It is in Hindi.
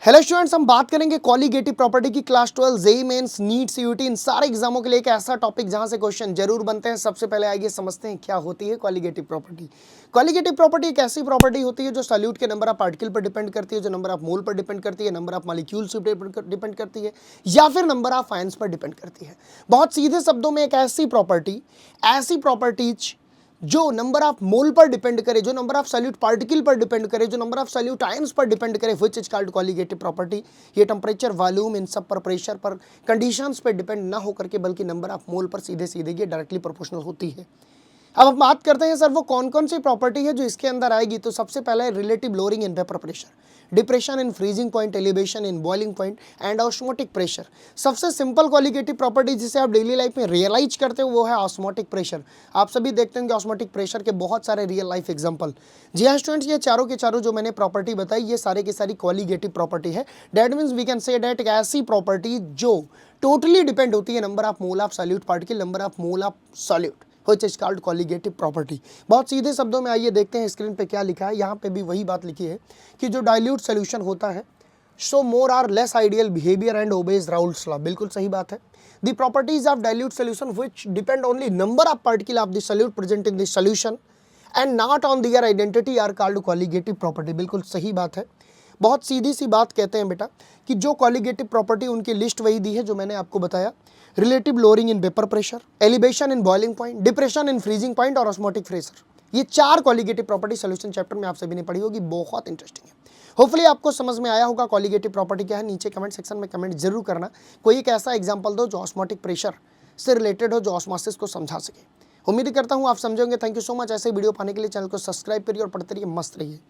हेलो स्टूडेंट्स, हम बात करेंगे कॉलीगेटिव प्रॉपर्टी की class 12 JEE mains NEET CUET इन सारे एग्जामों के लिए एक ऐसा टॉपिक जहां से क्वेश्चन जरूर बनते हैं। सबसे पहले आइए समझते हैं क्या होती है कॉलीगेटिव प्रॉपर्टी। कॉलीगेटिव प्रॉपर्टी एक ऐसी प्रॉपर्टी होती है जो सॉल्यूट के नंबर ऑफ पार्टिकल पर डिपेंड करती है, जो नंबर ऑफ मोल पर डिपेंड करती है, नंबर ऑफ मॉलिक्यूल्स पर डिपेंड करती है, या फिर नंबर ऑफ आयंस पर डिपेंड करती है। बहुत सीधे शब्दों में एक ऐसी प्रॉपर्टीज जो नंबर ऑफ मोल पर डिपेंड करे, जो नंबर ऑफ सॉल्यूट पार्टिकल पर डिपेंड करे, जो नंबर ऑफ सॉल्यूट आयंस पर डिपेंड करे, which is called colligative property. ये टेम्परेचर, वॉल्यूम, इन सब पर, प्रेशर पर, कंडीशंस पर डिपेंड ना होकर के बल्कि नंबर ऑफ मोल पर सीधे सीधे ये डायरेक्टली प्रोपोर्शनल होती है। अब हम बात करते हैं सर वो कौन कौन सी प्रॉपर्टी है जो इसके अंदर आएगी। तो सबसे पहला है relative lowering in vapour pressure, depression in freezing point, elevation in boiling point and osmotic pressure. सबसे सिंपल कॉलीगेटिव प्रॉपर्टी जिसे आप डेली लाइफ में रियलाइज करते हो वो है ऑस्मोटिक प्रेशर। आप सभी देखते हैं कि ऑस्मोटिक प्रेशर के बहुत सारे रियल लाइफ एग्जांपल। जी हाँ स्टूडेंट्स, ये चारों के चारों जो मैंने प्रॉपर्टी बताई ये सारे की सारी कॉलीगेटिव प्रॉपर्टी है। That means we can say that ऐसी प्रॉपर्टी जो टोटली डिपेंड होती है number of mole of solute particle, number of mole of solute, which is called colligative property। बहुत सीधे शब्दों में आइए देखते हैं स्क्रीन पे क्या लिखा है। यहाँ पे भी वही बात लिखी है कि जो डाइल्यूट सोल्यूशन होता है so more or less ideal behaviour and obeys Raoult's law. बिल्कुल सही बात है। The properties of dilute solution which depend only number of particle of the solute present in the solution and not on their identity are called colligative property. बिल्कुल सही बात है। बहुत सीधी सी बात कहते हैं बेटा कि जो कॉलीगेटिव प्रॉपर्टी उनकी लिस्ट वही दी है जो मैंने आपको बताया। Relative lowering in vapour pressure, elevation in boiling point, depression in freezing point और ऑस्मोटिक प्रेशर। ये चार कॉलीगेटिव प्रॉपर्टी सोल्यूशन चैप्टर में आप सभी ने पढ़ी होगी, बहुत इंटरेस्टिंग है। होपफुली आपको समझ में आया होगा कॉलीगेटिव प्रॉपर्टी क्या है। नीचे कमेंट सेक्शन में कमेंट जरूर करना, कोई एक ऐसा एग्जाम्पल दो जो ऑस्मोटिक प्रेशर से रिलेटेड हो, जो ऑस्मोसिस को समझा सके। उम्मीद करता हूँ आप समझेंगे। Thank you so much. ऐसे वीडियो पाने के लिए चैनल को सब्सक्राइब करिए और पढ़ते रहिए, मस्त रहिए।